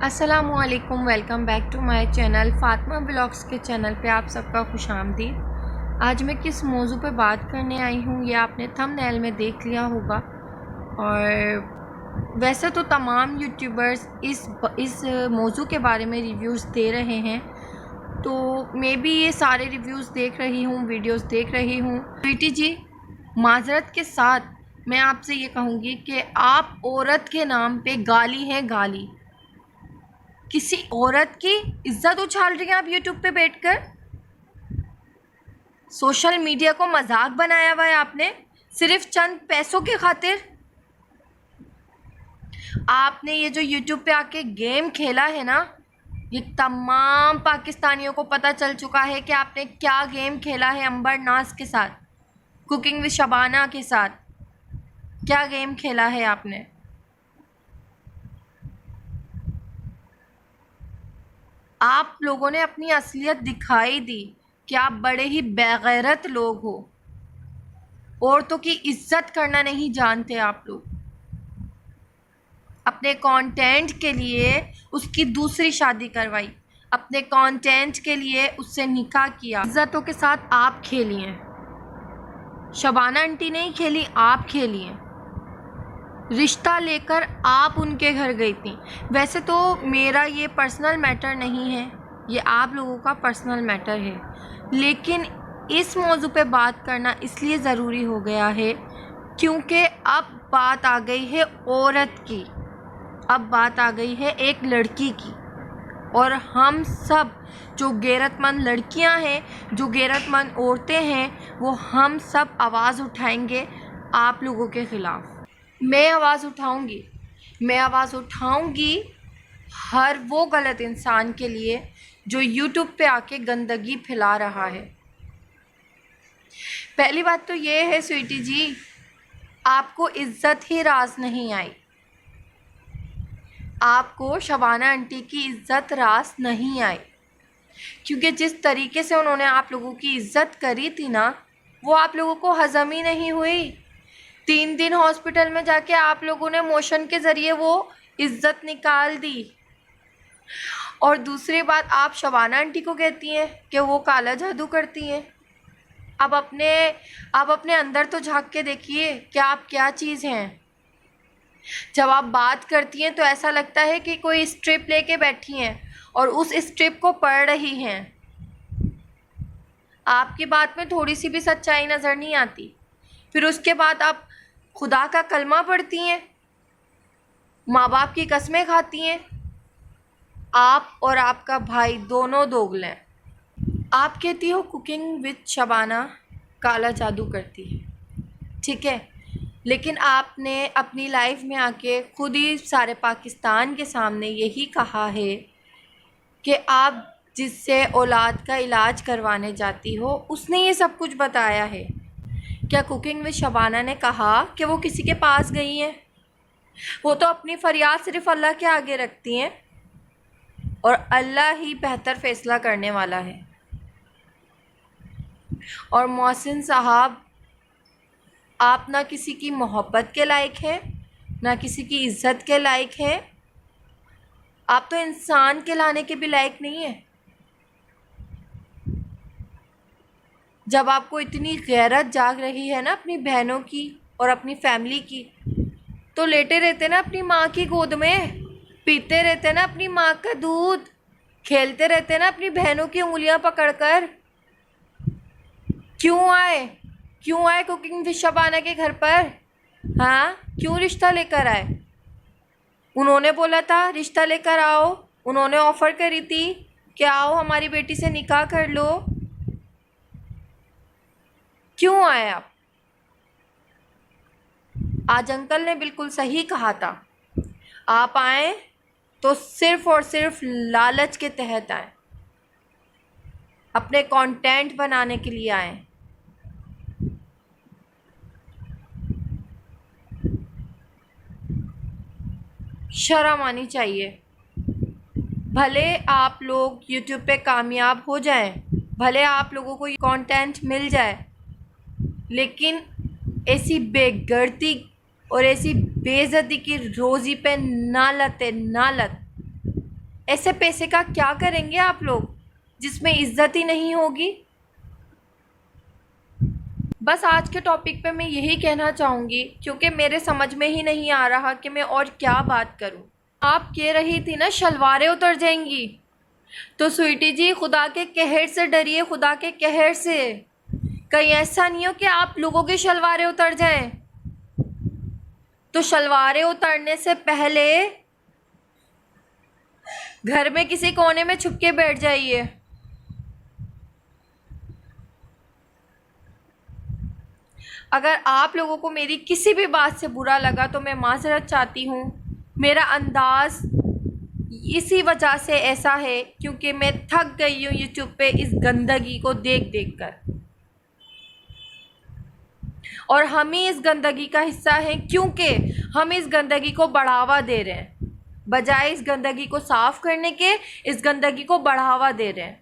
अस्सलामुअलैकुम, welcome back to my channel Fatima vlogs के channel पे आप सबका खुशामदीद। आज मैं किस मौजू पे बात करने आई हूँ ये आपने थंबनेल में देख लिया होगा। और वैसे तो तमाम यूट्यूबर्स इस मौजू के बारे में रिव्यूज़ दे रहे हैं, तो मैं भी ये सारे रिव्यूज़ देख रही हूँ, वीडियोज़ देख रही हूँ। स्वीटी जी, माजरत के साथ मैं आपसे ये कहूँगी कि आप औरत के नाम पे गाली हैं गाली। किसी औरत की इज्जत उछाल रही हैं आप यूट्यूब पे बैठकर। सोशल मीडिया को मजाक बनाया हुआ है आपने सिर्फ चंद पैसों की खातिर। आपने ये जो यूट्यूब पे आके गेम खेला है ना, ये तमाम पाकिस्तानियों को पता चल चुका है कि आपने क्या गेम खेला है अंबर नाज के साथ, कुकिंग विद शबाना के साथ। क्या गेम खेला है आपने। आप लोगों ने अपनी असलियत दिखाई दी कि आप बड़े ही बेगैरत लोग हो। औरतों की इज्जत करना नहीं जानते आप लोग। अपने कंटेंट के लिए उसकी दूसरी शादी करवाई, अपने कंटेंट के लिए उससे निकाह किया। इज्जतों के साथ आप खेली हैं, शबाना आंटी नहीं खेली, आप खेली हैं। रिश्ता लेकर आप उनके घर गई थी। वैसे तो मेरा ये पर्सनल मैटर नहीं है, ये आप लोगों का पर्सनल मैटर है, लेकिन इस मौजू पे बात करना इसलिए ज़रूरी हो गया है क्योंकि अब बात आ गई है औरत की, अब बात आ गई है एक लड़की की। और हम सब जो गैरतमंद लड़कियां हैं, जो गैरतमंद औरतें हैं, वो हम सब आवाज़ उठाएंगे आप लोगों के ख़िलाफ़। मैं आवाज़ उठाऊंगी हर वो गलत इंसान के लिए जो यूट्यूब पे आके गंदगी फैला रहा है। पहली बात तो ये है स्वीटी जी, आपको इज्जत ही रास नहीं आई। आपको शबाना आंटी की इज्जत रास नहीं आई, क्योंकि जिस तरीके से उन्होंने आप लोगों की इज्जत करी थी ना, वो आप लोगों को हज़म ही नहीं हुई। 3 दिन हॉस्पिटल में जाके आप लोगों ने मोशन के ज़रिए वो इज्जत निकाल दी। और दूसरी बात, आप शबाना आंटी को कहती हैं कि वो काला जादू करती हैं। अब अपने अंदर तो झांक के देखिए कि आप क्या चीज़ हैं। जब आप बात करती हैं तो ऐसा लगता है कि कोई स्ट्रिप लेके बैठी हैं और उस स्ट्रिप को पढ़ रही हैं। आपकी बात में थोड़ी सी भी सच्चाई नज़र नहीं आती। फिर उसके बाद आप खुदा का कलमा पढ़ती हैं, माँ बाप की कस्में खाती हैं। आप और आपका भाई दोनों दोगले हैं। आप कहती हो कुकिंग विद शबाना काला जादू करती है, ठीक है, लेकिन आपने अपनी लाइफ में आके खुद ही सारे पाकिस्तान के सामने यही कहा है कि आप जिससे औलाद का इलाज करवाने जाती हो उसने ये सब कुछ बताया है। क्या कुकिंग विद शबाना ने कहा कि वो किसी के पास गई हैं? वो तो अपनी फरियाद सिर्फ अल्लाह के आगे रखती हैं और अल्लाह ही बेहतर फ़ैसला करने वाला है। और मोहसिन साहब, आप ना किसी की मोहब्बत के लायक हैं, ना किसी की इज्जत के लायक हैं। आप तो इंसान के लाने के भी लायक नहीं हैं। जब आपको इतनी गैरत जाग रही है ना अपनी बहनों की और अपनी फैमिली की, तो लेटे रहते ना अपनी माँ की गोद में, पीते रहते ना अपनी माँ का दूध, खेलते रहते ना अपनी बहनों की उंगलियां पकड़कर। क्यों आए कुकिंग विद शबाना के घर पर? हाँ, क्यों रिश्ता लेकर आए? उन्होंने बोला था रिश्ता लेकर आओ, उन्होंने ऑफ़र करी थी कि आओ हमारी बेटी से निकाह कर लो। क्यों आए आप? आज अंकल ने बिल्कुल सही कहा था, आप आए तो सिर्फ़ और सिर्फ लालच के तहत आए, अपने कंटेंट बनाने के लिए आए। शर्म आनी चाहिए। भले आप लोग यूट्यूब पे कामयाब हो जाएं, भले आप लोगों को कंटेंट मिल जाए, लेकिन ऐसी बेगर्ती और ऐसी बेइज्जती की रोज़ी पे ना लत। ऐसे पैसे का क्या करेंगे आप लोग जिसमें इज्जत ही नहीं होगी। बस आज के टॉपिक पे मैं यही कहना चाहूँगी, क्योंकि मेरे समझ में ही नहीं आ रहा कि मैं और क्या बात करूँ। आप कह रही थी ना शलवारें उतर जाएंगी, तो स्वीटी जी खुदा के कहर से डरिए, खुदा के कहर से। कहीं ऐसा नहीं हो कि आप लोगों की शलवारें उतर जाएं। तो शलवारें उतरने से पहले घर में किसी कोने में छुप के बैठ जाइए। अगर आप लोगों को मेरी किसी भी बात से बुरा लगा तो मैं माजरत चाहती हूँ। मेरा अंदाज़ इसी वजह से ऐसा है क्योंकि मैं थक गई हूँ यूट्यूब पे इस गंदगी को देख देख कर, और हम ही इस गंदगी का हिस्सा हैं क्योंकि हम इस गंदगी को बढ़ावा दे रहे हैं। बजाय इस गंदगी को साफ़ करने के, इस गंदगी को बढ़ावा दे रहे हैं।